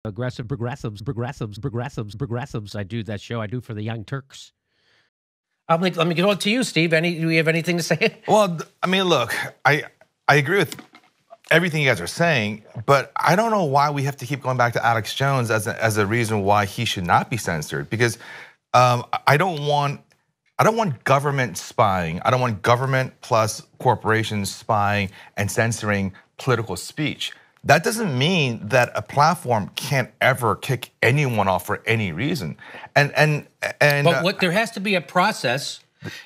Aggressive progressives. I do that show. I do for the Young Turks. Let me go to you, Steve. Do you have anything to say? Well, I mean, look, I agree with everything you guys are saying, but I don't know why we have to keep going back to Alex Jones as a reason why he should not be censored. Because I don't want government spying. I don't want government plus corporations spying and censoring political speech. That doesn't mean that a platform can't ever kick anyone off for any reason. But there has to be a process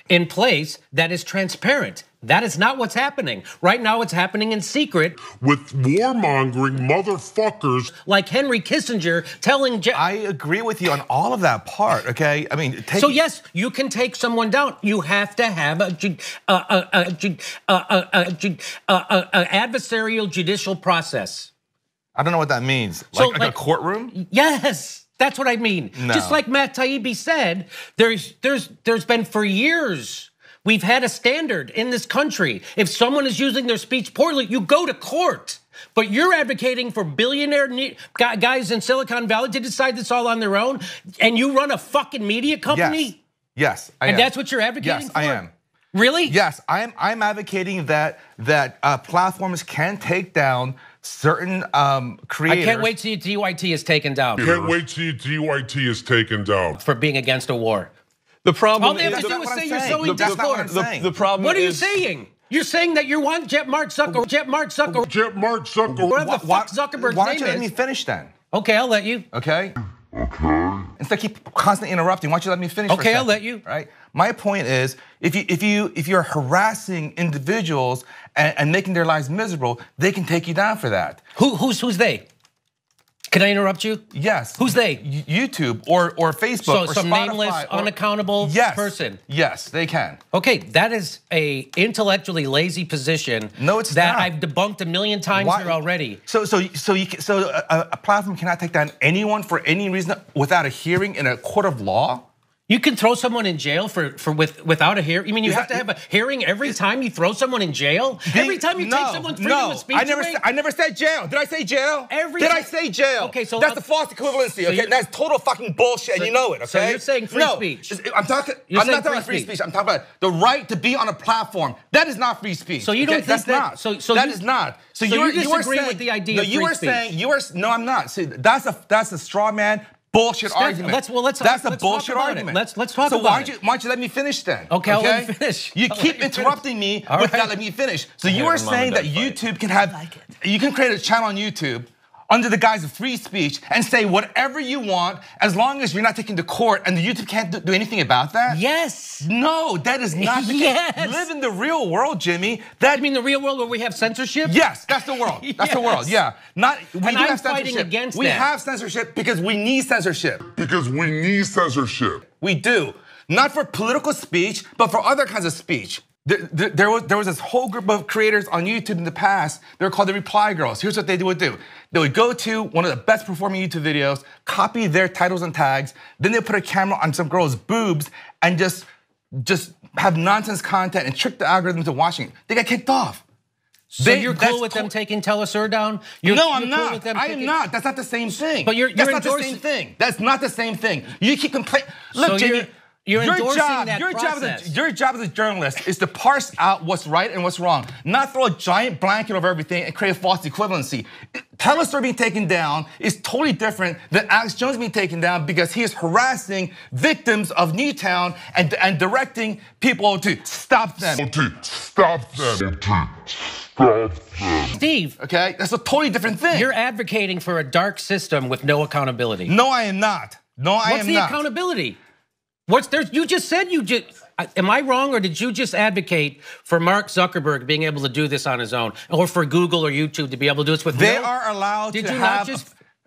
in place that is transparent. That is not what's happening. Right now it's happening in secret. With warmongering motherfuckers. Like Henry Kissinger telling I agree with you on all of that part, okay? I mean, so yes, you can take someone down. You have to have a adversarial judicial process. I don't know what that means. Like a courtroom? Yes, that's what I mean. No. Just like Matt Taibbi said, there's been for years. We've had a standard in this country. If someone is using their speech poorly, you go to court. But you're advocating for billionaire guys in Silicon Valley to decide this all on their own, and you run a fucking media company? Yes, I am. And that's what you're advocating for? Yes, I am. Really? Yes, I'm advocating that platforms can take down certain creators. I can't wait till DYT is taken down. Can't wait till DYT is taken down. For being against a war. The problem all they have to do is say you're sowing discord. That's not what I'm saying. The problem What are you saying? You're saying that you want Jet-Mark Zucker. Jet-Mark Zucker. Whatever the fuck Zuckerberg's Why don't you name let me is. finish then? Okay, I'll let you. Okay. Instead of keep constantly interrupting, why don't you let me finish? Okay, I'll let you. Right. My point is, if you're harassing individuals and making their lives miserable, they can take you down for that. Who's they? Can I interrupt you? Yes. Who's they? YouTube or Facebook or some Spotify nameless, unaccountable person. Yes, they can. Okay, that is a intellectually lazy position. No, it's that not. I've debunked a million times here already. So a platform cannot take down anyone for any reason without a hearing in a court of law? You can throw someone in jail without a hearing. You mean you have to have a hearing every time you throw someone in jail? Every time you take someone's freedom of speech away? I never said jail. Did I say jail? Did I say jail? Okay, so that's the false equivalency. Okay, that's total fucking bullshit, and you know it. Okay. So you're saying free speech? I'm not talking about free speech. I'm talking about the right to be on a platform. That is not free speech. So you don't think that? So that is not. So you disagree with the idea of free speech? No, I'm not. See, that's a straw man. Bullshit argument. That's a bullshit argument. Let's talk about it. So why don't you let me finish then? Okay, I'll let you finish. You keep interrupting me without letting me finish. So you are saying that YouTube you can create a channel on YouTube under the guise of free speech and say whatever you want as long as you're not taken to court, and the YouTube can't do anything about that? Yes. No, that is not the case. Live in the real world, Jimmy. You mean the real world where we have censorship? Yes, that's the world. That's the world. Yeah. We I'm fighting against that. We have censorship because we need censorship. We do. Not for political speech, but for other kinds of speech. There was this whole group of creators on YouTube in the past. They were called the Reply Girls. Here's what they would do. They would go to one of the best performing YouTube videos, copy their titles and tags, then they put a camera on some girl's boobs and just have nonsense content and trick the algorithm into watching it. They got kicked off. So you're cool with them taking Telesur down? No, I'm not. I am not. That's not the same thing. But that's not the same thing. That's not the same thing. You keep complaining. Look, Jimmy. You're endorsing that process. Your job as a journalist is to parse out what's right and what's wrong, not throw a giant blanket over everything and create a false equivalency. Telesur being taken down is totally different than Alex Jones being taken down because he is harassing victims of Newtown and directing people to stop them. Steve. Okay, that's a totally different thing. You're advocating for a dark system with no accountability. No, I am not. What's the accountability? You just said am I wrong, or did you just advocate for Mark Zuckerberg being able to do this on his own, or for Google or YouTube to be able to do this with They are allowed to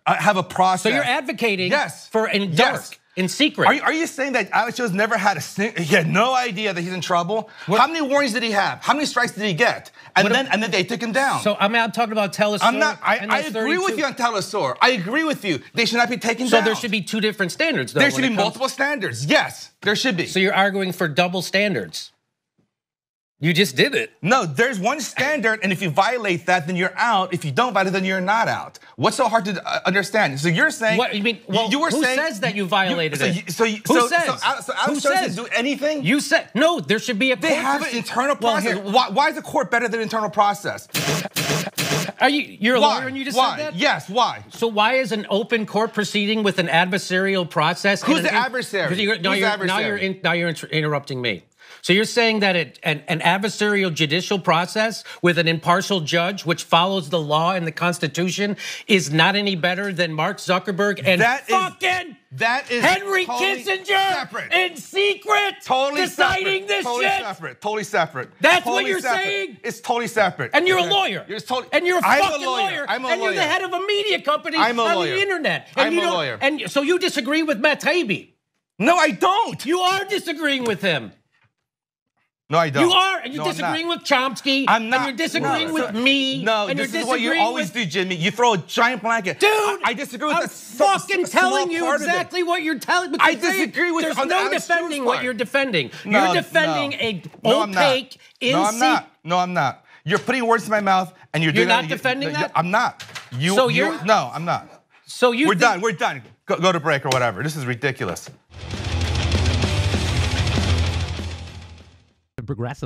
have a process. So you're advocating for in dark, in secret. Are you saying that Alex Jones never had he had no idea that he's in trouble? How many warnings did he have? How many strikes did he get? And then they took him down. So I'm talking about Telesur. I agree with you on Telesur. I agree with you. They should not be taken down. So there should be two different standards, though. There should be multiple standards. Yes, there should be. So you're arguing for double standards. You just did it. No, there's one standard, and if you violate that, then you're out. If you don't violate, then you're not out. What's so hard to understand? So you're saying what you mean? Well, you were who saying, says that you violated it? Who says? So Alex Jones didn't do anything. You said no. There should be a. They have an internal process. Why is the court better than internal process? Are you're a lawyer and you just said that? Yes. Why? So why is an open court proceeding with an adversarial process? Who's the adversary? Now you're interrupting me. So you're saying that an adversarial judicial process with an impartial judge, which follows the law and the Constitution, is not any better than Mark Zuckerberg and that is Henry totally Kissinger separate. in secret deciding this shit? Totally separate. That's what you're saying? It's totally separate. And you're a lawyer. And you're a fucking lawyer. And you're the head of a media company on the internet. I'm a lawyer. And so you disagree with Matt Taibbi? No, I don't. You are disagreeing with him. No, I don't. You are, and you're disagreeing with Chomsky. I'm not. And you're disagreeing with me. No, and this is what you always do, Jimmy. You throw a giant blanket. Dude, I disagree with I'm fucking telling you exactly what you're telling. I disagree with. There's no defending what you're defending. You're defending a opaque, No, I'm not. You're putting words in my mouth, and you're doing. You're not defending that. I'm not. No, I'm not. So you. We're done. We're done. Go to break or whatever. This is ridiculous. Progressive.